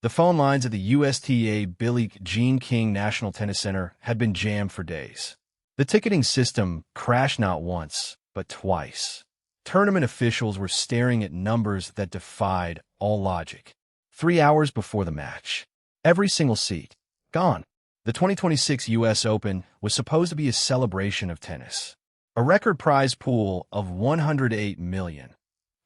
The phone lines at the USTA Billie Jean King National Tennis Center had been jammed for days. The ticketing system crashed not once, but twice. Tournament officials were staring at numbers that defied all logic. 3 hours before the match, every single seat gone. The 2026 U.S. Open was supposed to be a celebration of tennis. A record prize pool of $108 million,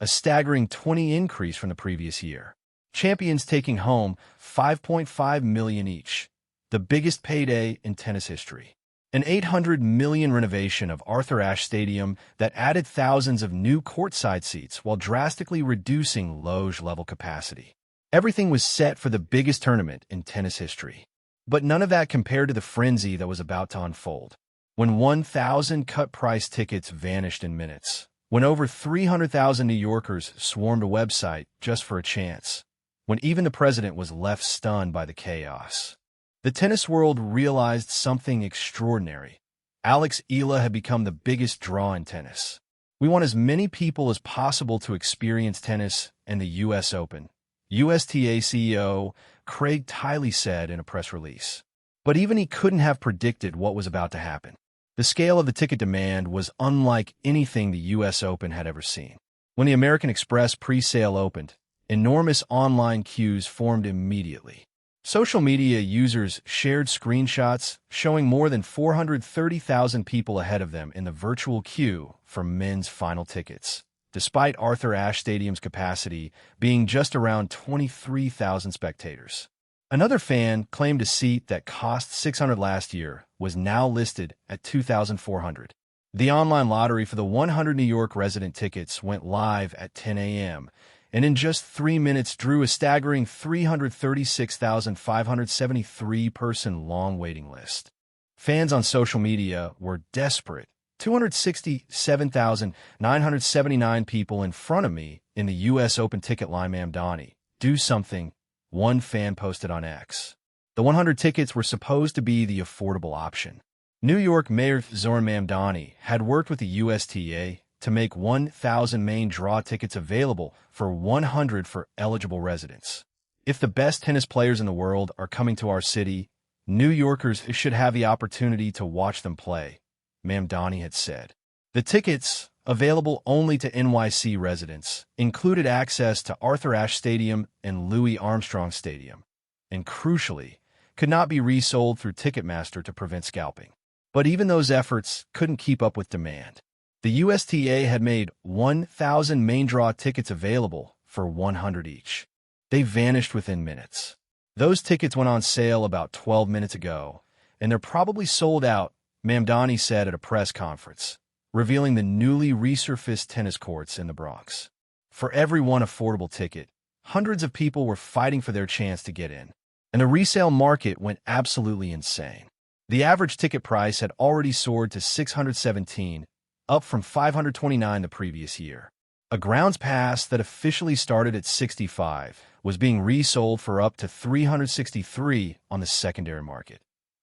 a staggering 20% increase from the previous year. Champions taking home $5.5 million each, the biggest payday in tennis history. An $800 million renovation of Arthur Ashe Stadium that added thousands of new courtside seats while drastically reducing loge-level capacity. Everything was set for the biggest tournament in tennis history. But none of that compared to the frenzy that was about to unfold. When 1,000 cut-price tickets vanished in minutes. When over 300,000 New Yorkers swarmed a website just for a chance. When even the president was left stunned by the chaos. The tennis world realized something extraordinary. Alex Eala had become the biggest draw in tennis. We want as many people as possible to experience tennis and the U.S. Open, USTA CEO Craig Tiley said in a press release. But even he couldn't have predicted what was about to happen. The scale of the ticket demand was unlike anything the U.S. Open had ever seen. When the American Express pre-sale opened, enormous online queues formed immediately. Social media users shared screenshots showing more than 430,000 people ahead of them in the virtual queue for men's final tickets, despite Arthur Ashe Stadium's capacity being just around 23,000 spectators. Another fan claimed a seat that cost $600 last year was now listed at $2,400. The online lottery for the 100 New York resident tickets went live at 10 a.m., and in just 3 minutes drew a staggering 336,573-person long waiting list. Fans on social media were desperate. 267,979 people in front of me in the U.S. Open ticket line. Mamdani, do something, one fan posted on X. The 100 tickets were supposed to be the affordable option. New York Mayor Zoran Mamdani had worked with the USTA to make 1,000 main draw tickets available for 100 for eligible residents. If the best tennis players in the world are coming to our city, New Yorkers should have the opportunity to watch them play, Mamdani had said. The tickets, available only to NYC residents, included access to Arthur Ashe Stadium and Louis Armstrong Stadium, and crucially, could not be resold through Ticketmaster to prevent scalping. But even those efforts couldn't keep up with demand. The USTA had made 1,000 main draw tickets available for 100 each. They vanished within minutes. Those tickets went on sale about 12 minutes ago, and they're probably sold out, Mamdani said at a press conference, revealing the newly resurfaced tennis courts in the Bronx. For every one affordable ticket, hundreds of people were fighting for their chance to get in, and the resale market went absolutely insane. The average ticket price had already soared to $617, up from $529 the previous year. A grounds pass that officially started at $65 was being resold for up to $363 on the secondary market,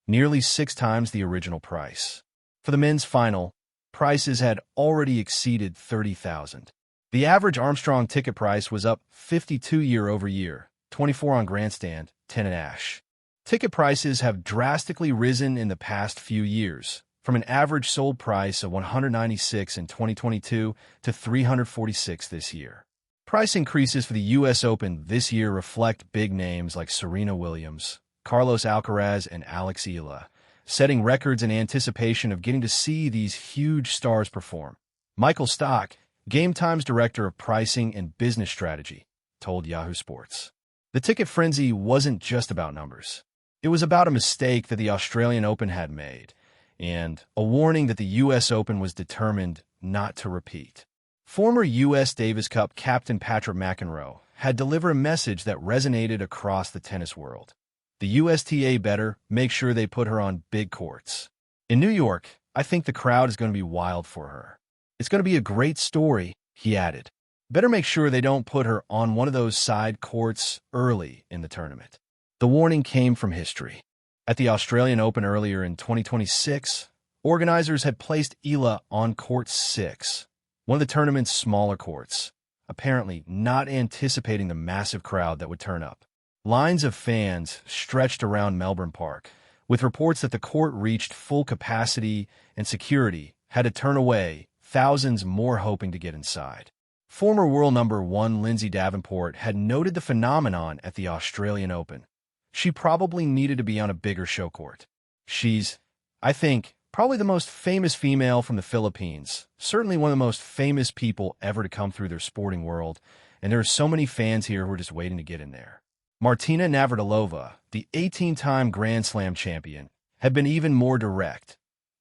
nearly 6 times the original price. For the men's final, prices had already exceeded $30,000. The average Armstrong ticket price was up 52 year-over-year, 24 on Grandstand, 10 at Ashe. Ticket prices have drastically risen in the past few years, from an average sold price of $196 in 2022 to $346 this year. Price increases for the U.S. Open this year reflect big names like Serena Williams, Carlos Alcaraz, and Alex Eala, setting records in anticipation of getting to see these huge stars perform. Michael Stock, Game Time's director of pricing and business strategy, told Yahoo Sports. The ticket frenzy wasn't just about numbers. It was about a mistake that the Australian Open had made, and a warning that the U.S. Open was determined not to repeat. Former U.S. Davis Cup captain Patrick McEnroe had delivered a message that resonated across the tennis world. The USTA better make sure they put her on big courts. In New York, I think the crowd is going to be wild for her. It's going to be a great story, he added. Better make sure they don't put her on one of those side courts early in the tournament. The warning came from history. At the Australian Open earlier in 2026, organizers had placed Eala on Court 6, one of the tournament's smaller courts, apparently not anticipating the massive crowd that would turn up. Lines of fans stretched around Melbourne Park, with reports that the court reached full capacity and security had to turn away, thousands more hoping to get inside. Former world number 1 Lindsay Davenport had noted the phenomenon at the Australian Open. She probably needed to be on a bigger show court. She's, I think, probably the most famous female from the Philippines, certainly one of the most famous people ever to come through their sporting world, and there are so many fans here who are just waiting to get in there. Martina Navratilova, the 18-time Grand Slam champion, had been even more direct.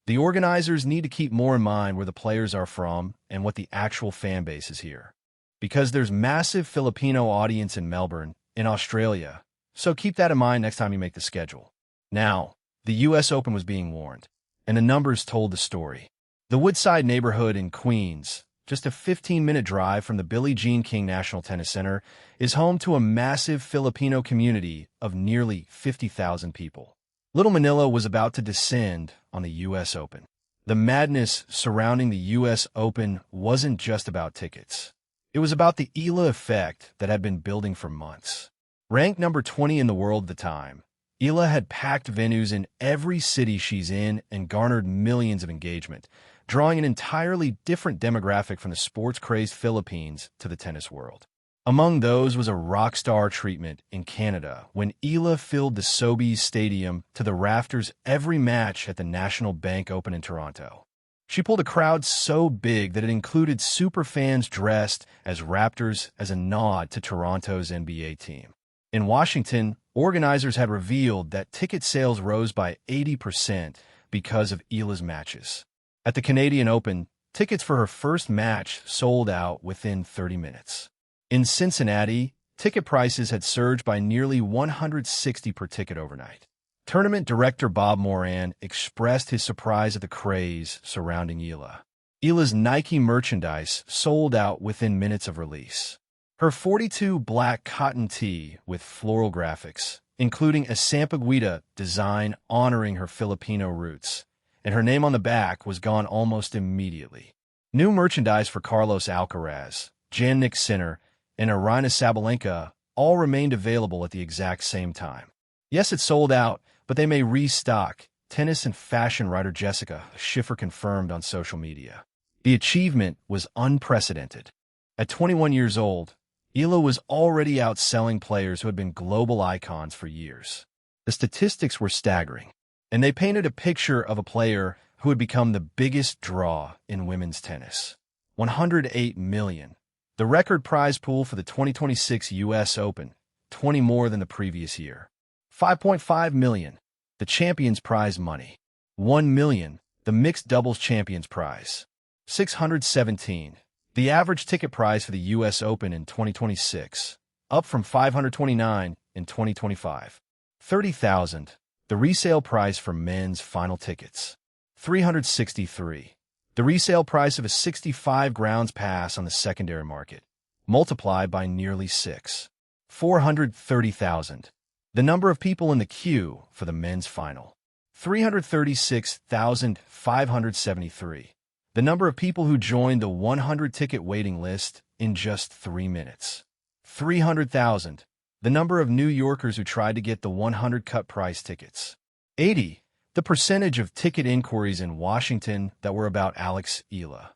The organizers need to keep more in mind where the players are from and what the actual fan base is here. Because there's massive Filipino audience in Melbourne, in Australia, so keep that in mind next time you make the schedule. Now, the US Open was being warned, and the numbers told the story. The Woodside neighborhood in Queens, just a 15-minute drive from the Billie Jean King National Tennis Center, is home to a massive Filipino community of nearly 50,000 people. Little Manila was about to descend on the US Open. The madness surrounding the US Open wasn't just about tickets. It was about the Eala effect that had been building for months. Ranked number 20 in the world at the time, Eala had packed venues in every city she's in and garnered millions of engagement, drawing an entirely different demographic from the sports-crazed Philippines to the tennis world. Among those was a rock star treatment in Canada when Eala filled the Sobeys Stadium to the rafters every match at the National Bank Open in Toronto. She pulled a crowd so big that it included superfans dressed as Raptors as a nod to Toronto's NBA team. In Washington, organizers had revealed that ticket sales rose by 80% because of Eala's matches. At the Canadian Open, tickets for her first match sold out within 30 minutes. In Cincinnati, ticket prices had surged by nearly $160 per ticket overnight. Tournament director Bob Moran expressed his surprise at the craze surrounding Eala. Eala's Nike merchandise sold out within minutes of release. Her 42 black cotton tee with floral graphics, including a Sampaguita design honoring her Filipino roots, and her name on the back was gone almost immediately. New merchandise for Carlos Alcaraz, Jannik Sinner, and Aryna Sabalenka all remained available at the exact same time. Yes, it sold out, but they may restock, tennis and fashion writer Jessica Schiffer confirmed on social media. The achievement was unprecedented. At 21 years old, Eala was already outselling players who had been global icons for years. The statistics were staggering, and they painted a picture of a player who had become the biggest draw in women's tennis. 108 million. The record prize pool for the 2026 US Open, 20 more than the previous year. 5.5 million, the champion's prize money. 1 million, the mixed doubles champion's prize. 617, the average ticket price for the US Open in 2026, up from 529 in 2025. 30,000, the resale price for men's final tickets. 363. The resale price of a 65 grounds pass on the secondary market, multiplied by nearly 6. 430,000. The number of people in the queue for the men's final. 336,573. The number of people who joined the 100-ticket waiting list in just 3 minutes. 300,000. The number of New Yorkers who tried to get the 100 cut price tickets. 80. The percentage of ticket inquiries in Washington that were about Alex Eala.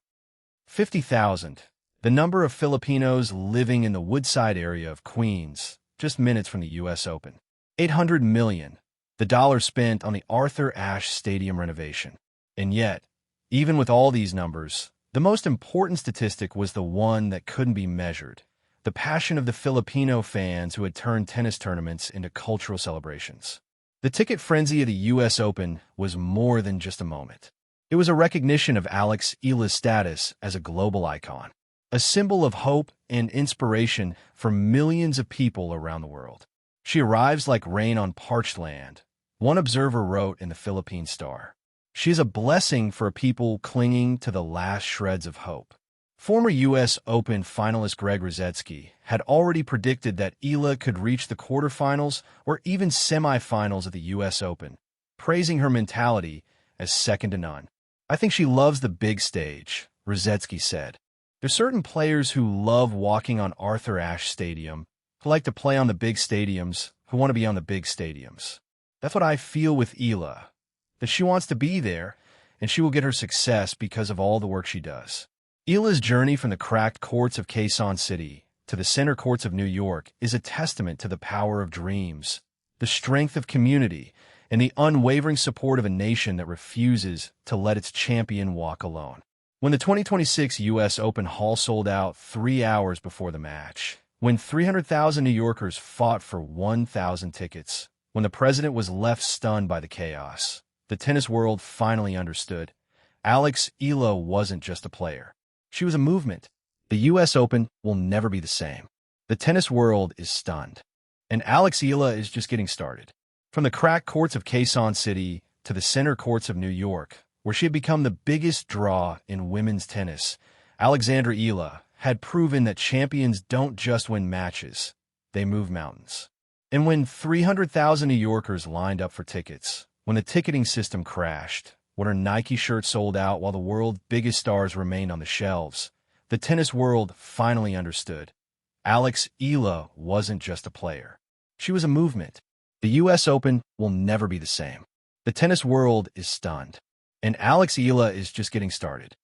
50,000. The number of Filipinos living in the Woodside area of Queens, just minutes from the US Open. 800 million. The dollars spent on the Arthur Ashe Stadium renovation. And yet, even with all these numbers, the most important statistic was the one that couldn't be measured. The passion of the Filipino fans who had turned tennis tournaments into cultural celebrations. The ticket frenzy of the US Open was more than just a moment. It was a recognition of Alex Eala's status as a global icon, a symbol of hope and inspiration for millions of people around the world. She arrives like rain on parched land, one observer wrote in the Philippine Star. She is a blessing for a people clinging to the last shreds of hope. Former US Open finalist Greg Rosetsky had already predicted that Eala could reach the quarterfinals or even semifinals of the US Open, praising her mentality as second to none. "I think she loves the big stage," Rosetsky said. "There's certain players who love walking on Arthur Ashe Stadium, who like to play on the big stadiums, who want to be on the big stadiums. That's what I feel with Eala, that she wants to be there, and she will get her success because of all the work she does. Eala's journey from the cracked courts of Quezon City to the center courts of New York is a testament to the power of dreams, the strength of community, and the unwavering support of a nation that refuses to let its champion walk alone. When the 2026 U.S. Open Hall sold out 3 hours before the match, when 300,000 New Yorkers fought for 1,000 tickets, when the president was left stunned by the chaos, the tennis world finally understood. Alex Eala wasn't just a player. She was a movement. The U.S. Open will never be the same. The tennis world is stunned. And Alex Eala is just getting started. From the cracked courts of Quezon City to the center courts of New York, where she had become the biggest draw in women's tennis, Alexandra Eala had proven that champions don't just win matches, they move mountains. And when 300,000 New Yorkers lined up for tickets, when the ticketing system crashed, when her Nike shirt sold out while the world's biggest stars remained on the shelves, the tennis world finally understood. Alex Eala wasn't just a player. She was a movement. The U.S. Open will never be the same. The tennis world is stunned. And Alex Eala is just getting started.